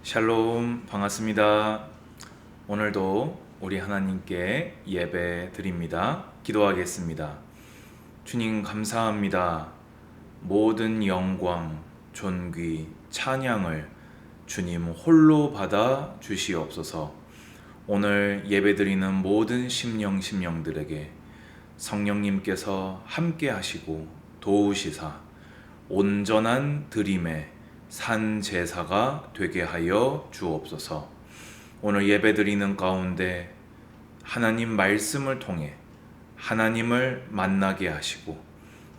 샬롬, 반갑습니다. 오늘도 우리 하나님께 예배 드립니다. 기도하겠습니다. 주님 감사합니다. 모든 영광, 존귀, 찬양을 주님 홀로 받아 주시옵소서. 오늘 예배 드리는 모든 심령들에게 성령님께서 함께 하시고 도우시사 온전한 드림의 산 제사가 되게 하여 주옵소서. 오늘 예배드리는 가운데 하나님 말씀을 통해 하나님을 만나게 하시고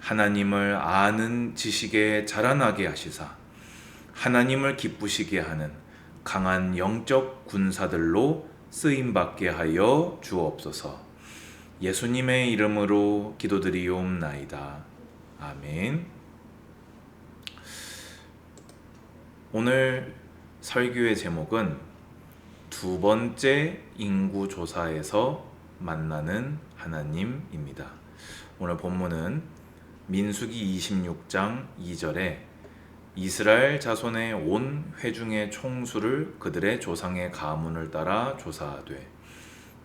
하나님을 아는 지식에 자라나게 하시사 하나님을 기쁘시게 하는 강한 영적 군사들로 쓰임받게 하여 주옵소서. 예수님의 이름으로 기도드리옵나이다. 아멘. 오늘 설교의 제목은 두 번째 인구조사에서 만나는 하나님입니다. 오늘 본문은 민수기 26장 2절에 이스라엘 자손의 온 회중의 총수를 그들의 조상의 가문을 따라 조사하되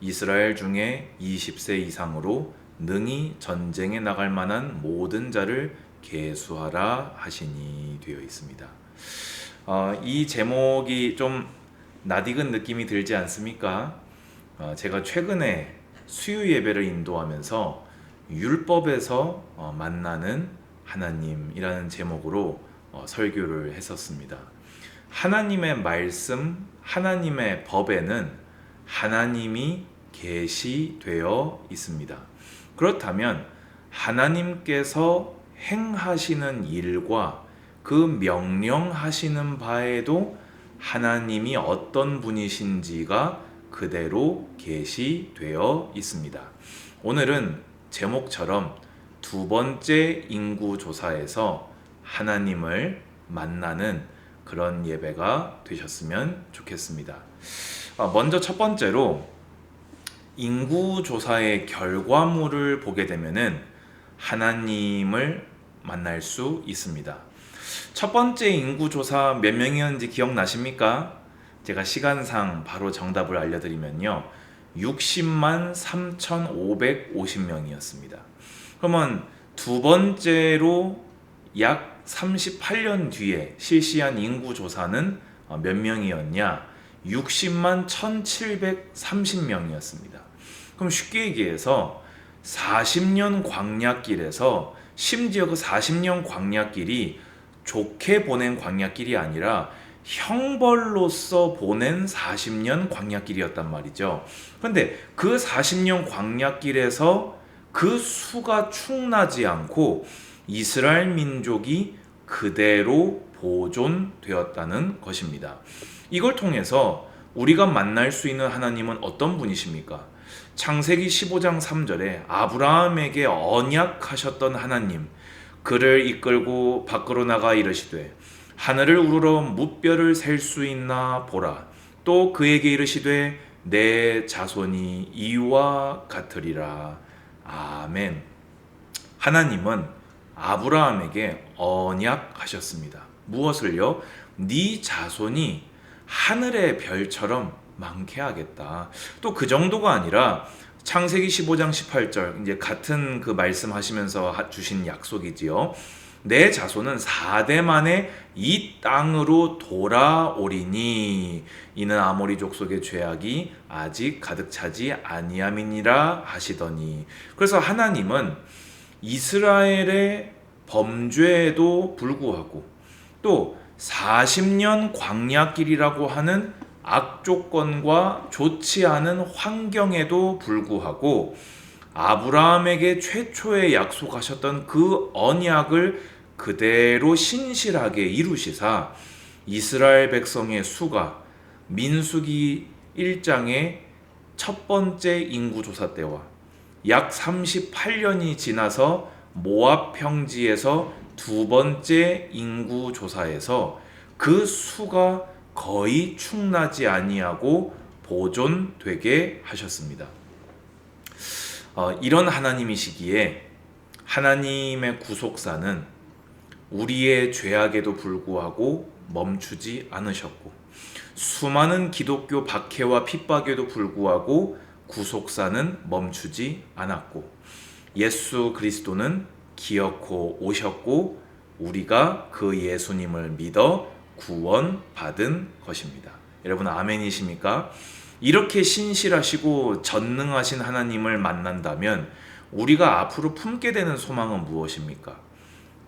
이스라엘 중에 20세 이상으로 능히 전쟁에 나갈 만한 모든 자를 계수하라 하시니 되어 있습니다. 이 제목이 좀 낯익은 느낌이 들지 않습니까? 제가 최근에 수요 예배를 인도하면서 율법에서 만나는 하나님이라는 제목으로 설교를 했었습니다. 하나님의 말씀, 하나님의 법에는 하나님이 계시되어 있습니다. 그렇다면 하나님께서 행하시는 일과 그 명령하시는 바에도 하나님이 어떤 분이신지가 그대로 계시되어 있습니다. 오늘은 제목처럼 두 번째 인구조사에서 하나님을 만나는 그런 예배가 되셨으면 좋겠습니다. 먼저 첫 번째로 인구조사의 결과물을 보게 되면은 하나님을 만날 수 있습니다. 첫 번째 인구조사 몇 명이었는지 기억나십니까? 제가 시간상 바로 정답을 알려드리면요. 60만 3,550명이었습니다. 그러면 두 번째로 약 38년 뒤에 실시한 인구조사는 몇 명이었냐? 60만 1,730명이었습니다. 그럼 쉽게 얘기해서 40년 광야길에서 심지어 그 40년 광야길이 좋게 보낸 광야길이 아니라 형벌로서 보낸 40년 광야길이었단 말이죠. 그런데 그 40년 광야길에서 그 수가 충나지 않고 이스라엘 민족이 그대로 보존되었다는 것입니다. 이걸 통해서 우리가 만날 수 있는 하나님은 어떤 분이십니까? 창세기 15장 3절에 아브라함에게 언약하셨던 하나님, 그를 이끌고 밖으로 나가 이르시되 하늘을 우러러 무뼈를 셀 수 있나 보라. 또 그에게 이르시되 내 자손이 이와 같으리라. 아멘. 하나님은 아브라함에게 언약하셨습니다. 무엇을요? 네 자손이 하늘의 별처럼 많게 하겠다. 또 그 정도가 아니라 창세기 15장 18절 이제 같은 그 말씀하시면서 주신 약속이지요. 내 자손은 4대 만에 이 땅으로 돌아오리니 이는 아모리 족속의 죄악이 아직 가득 차지 아니함이니라 하시더니. 그래서 하나님은 이스라엘의 범죄에도 불구하고 또 40년 광야길이라고 하는 악조건과 좋지 않은 환경에도 불구하고 아브라함에게 최초에 약속하셨던 그 언약을 그대로 신실하게 이루시사 이스라엘 백성의 수가 민수기 1장의 첫 번째 인구조사 때와 약 38년이 지나서 모압 평지에서 두 번째 인구조사에서 그 수가 거의 충나지 아니하고 보존되게 하셨습니다. 이런 하나님이시기에 하나님의 구속사는 우리의 죄악에도 불구하고 멈추지 않으셨고 수많은 기독교 박해와 핍박에도 불구하고 구속사는 멈추지 않았고, 예수 그리스도는 기어코 오셨고 우리가 그 예수님을 믿어 구원받은 것입니다. 여러분 아멘이십니까? 이렇게 신실하시고 전능하신 하나님을 만난다면 우리가 앞으로 품게 되는 소망은 무엇입니까?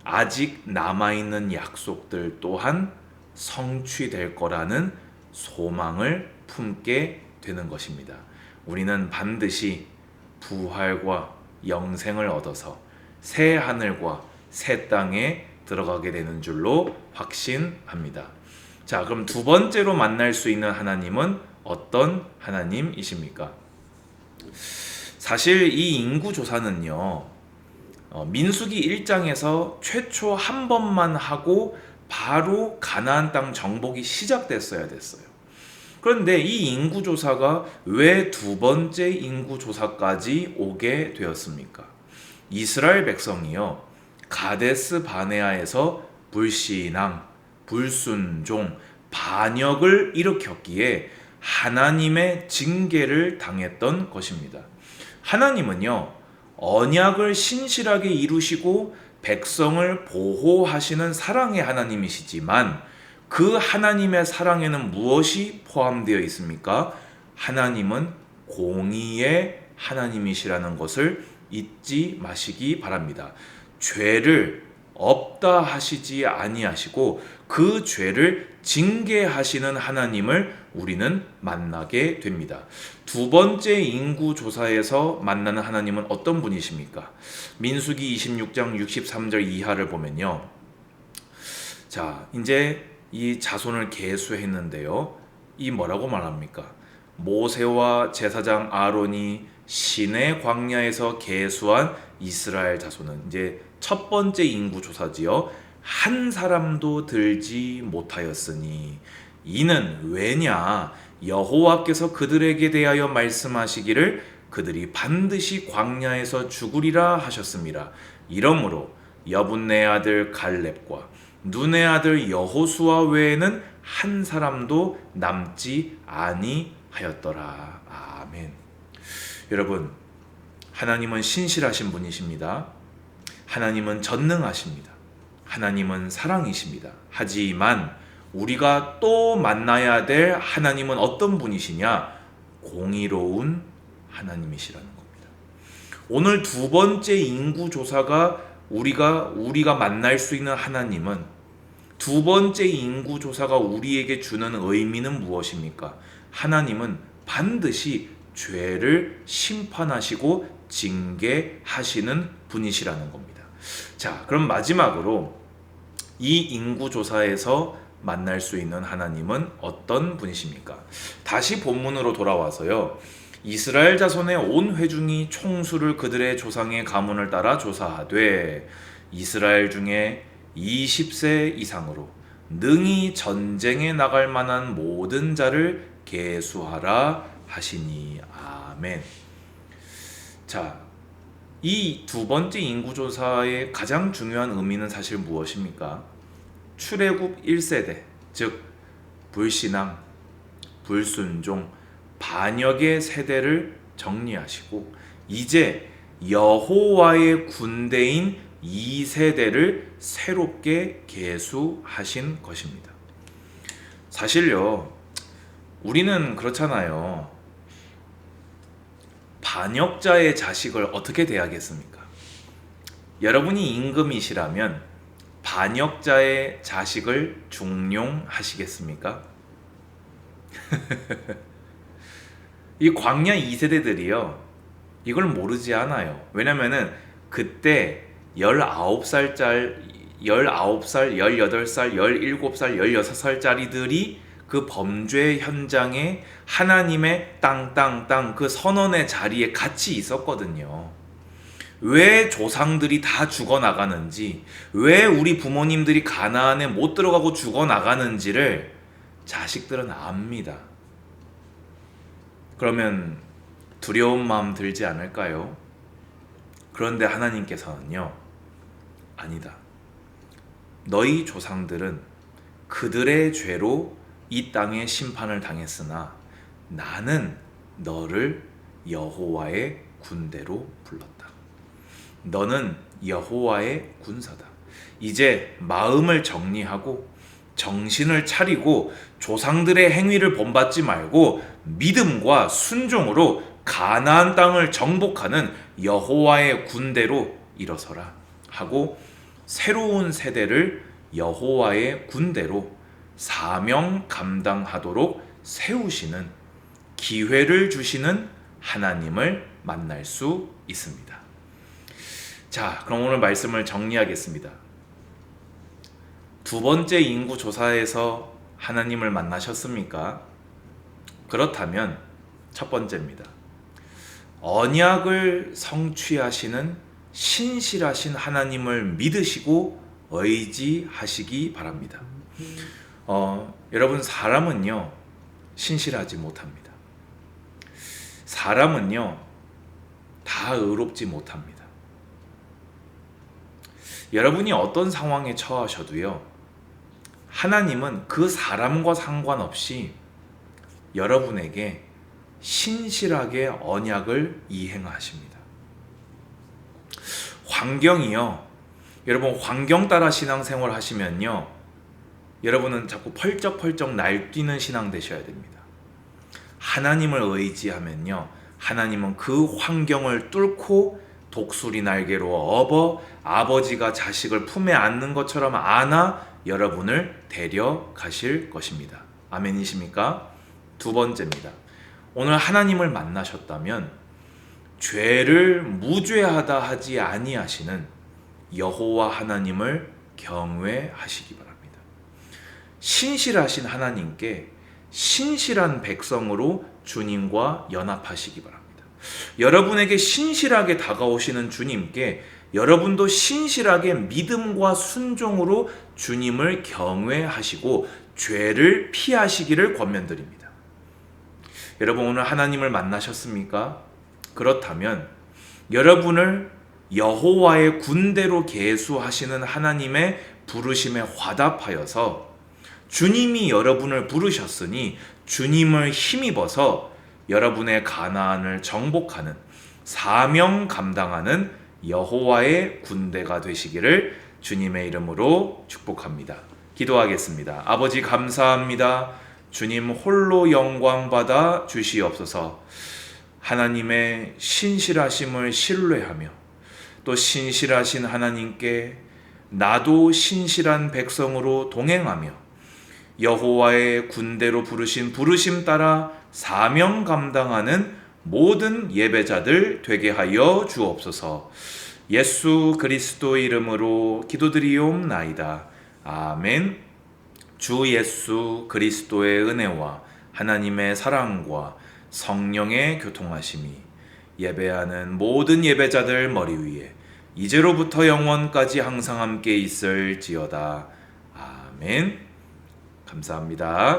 아직 남아있는 약속들 또한 성취될 거라는 소망을 품게 되는 것입니다. 우리는 반드시 부활과 영생을 얻어서 새 하늘과 새 땅에 들어가게 되는 줄로 확신합니다. 자, 그럼 두 번째로 만날 수 있는 하나님은 어떤 하나님이십니까? 사실 이 인구조사는요, 민수기 1장에서 최초 한 번만 하고 바로 가나안 땅 정복이 시작됐어야 됐어요. 그런데 이 인구조사가 왜 두 번째 인구조사까지 오게 되었습니까? 이스라엘 백성이요, 가데스 바네아에서 불신앙, 불순종, 반역을 일으켰기에 하나님의 징계를 당했던 것입니다. 하나님은요, 언약을 신실하게 이루시고 백성을 보호하시는 사랑의 하나님이시지만 그 하나님의 사랑에는 무엇이 포함되어 있습니까? 하나님은 공의의 하나님이시라는 것을 잊지 마시기 바랍니다. 죄를 없다 하시지 아니하시고 그 죄를 징계하시는 하나님을 우리는 만나게 됩니다. 두 번째 인구조사에서 만나는 하나님은 어떤 분이십니까? 민수기 26장 63절 이하를 보면요, 자, 이제 이 자손을 계수했는데요, 이 뭐라고 말합니까? 모세와 제사장 아론이 시내 광야에서 계수한 이스라엘 자손은, 이제 첫 번째 인구조사지요, 한 사람도 들지 못하였으니 이는 왜냐? 여호와께서 그들에게 대하여 말씀하시기를 그들이 반드시 광야에서 죽으리라 하셨습니다. 이러므로 여분네 아들 갈렙과 눈의 아들 여호수아 외에는 한 사람도 남지 아니하였더라. 아멘. 여러분, 하나님은 신실하신 분이십니다. 하나님은 전능하십니다. 하나님은 사랑이십니다. 하지만 우리가 또 만나야 될 하나님은 어떤 분이시냐? 공의로운 하나님이시라는 겁니다. 오늘 두 번째 인구조사가 우리가 만날 수 있는 하나님은, 두 번째 인구조사가 우리에게 주는 의미는 무엇입니까? 하나님은 반드시 죄를 심판하시고 징계하시는 분이시라는 겁니다. 자, 그럼 마지막으로 이 인구조사에서 만날 수 있는 하나님은 어떤 분이십니까? 다시 본문으로 돌아와서요, 이스라엘 자손의 온 회중이 총수를 그들의 조상의 가문을 따라 조사하되 이스라엘 중에 20세 이상으로 능히 전쟁에 나갈 만한 모든 자를 계수하라 하시니. 아멘. 자, 이 두 번째 인구조사의 가장 중요한 의미는 사실 무엇입니까? 출애굽 1세대, 즉 불신앙, 불순종, 반역의 세대를 정리하시고 이제 여호와의 군대인 2세대를 새롭게 계수하신 것입니다. 사실요, 우리는 그렇잖아요. 반역자의 자식을 어떻게 대하겠습니까? 여러분이 임금이시라면 반역자의 자식을 중용하시겠습니까? 이 광야 2세대들이요, 이걸 모르지 않아요. 왜냐면은 그때 19살, 18살, 17살, 16살짜리들이 그 범죄 현장에 하나님의 땅 그 선언의 자리에 같이 있었거든요. 왜 조상들이 다 죽어나가는지, 왜 우리 부모님들이 가나안에 못 들어가고 죽어나가는지를 자식들은 압니다. 그러면 두려운 마음 들지 않을까요? 그런데 하나님께서는요, 아니다. 너희 조상들은 그들의 죄로 이 땅에 심판을 당했으나 나는 너를 여호와의 군대로 불렀다. 너는 여호와의 군사다. 이제 마음을 정리하고 정신을 차리고 조상들의 행위를 본받지 말고 믿음과 순종으로 가나안 땅을 정복하는 여호와의 군대로 일어서라 하고 새로운 세대를 여호와의 군대로 사명 감당하도록 세우시는 기회를 주시는 하나님을 만날 수 있습니다. 자, 그럼 오늘 말씀을 정리하겠습니다. 두 번째 인구 조사에서 하나님을 만나셨습니까? 그렇다면 첫 번째입니다. 언약을 성취하시는 신실하신 하나님을 믿으시고 의지하시기 바랍니다. 여러분, 사람은요 신실하지 못합니다. 사람은요 다 의롭지 못합니다. 여러분이 어떤 상황에 처하셔도요 하나님은 그 사람과 상관없이 여러분에게 신실하게 언약을 이행하십니다. 환경이요, 여러분 환경 따라 신앙생활 하시면요 여러분은 자꾸 펄쩍펄쩍 날뛰는 신앙 되셔야 됩니다. 하나님을 의지하면요 하나님은 그 환경을 뚫고 독수리 날개로 업어 아버지가 자식을 품에 안는 것처럼 안아 여러분을 데려가실 것입니다. 아멘이십니까? 두 번째입니다. 오늘 하나님을 만나셨다면 죄를 무죄하다 하지 아니하시는 여호와 하나님을 경외하시기 바랍니다. 신실하신 하나님께 신실한 백성으로 주님과 연합하시기 바랍니다. 여러분에게 신실하게 다가오시는 주님께 여러분도 신실하게 믿음과 순종으로 주님을 경외하시고 죄를 피하시기를 권면드립니다. 여러분, 오늘 하나님을 만나셨습니까? 그렇다면 여러분을 여호와의 군대로 계수하시는 하나님의 부르심에 화답하여서 주님이 여러분을 부르셨으니 주님을 힘입어서 여러분의 가나안을 정복하는 사명 감당하는 여호와의 군대가 되시기를 주님의 이름으로 축복합니다. 기도하겠습니다. 아버지, 감사합니다. 주님 홀로 영광 받아 주시옵소서. 하나님의 신실하심을 신뢰하며 또 신실하신 하나님께 나도 신실한 백성으로 동행하며 여호와의 군대로 부르신 부르심 따라 사명 감당하는 모든 예배자들 되게 하여 주옵소서. 예수 그리스도 이름으로 기도드리옵나이다. 아멘. 주 예수 그리스도의 은혜와 하나님의 사랑과 성령의 교통하심이 예배하는 모든 예배자들 머리 위에 이제로부터 영원까지 항상 함께 있을지어다. 아멘. 감사합니다.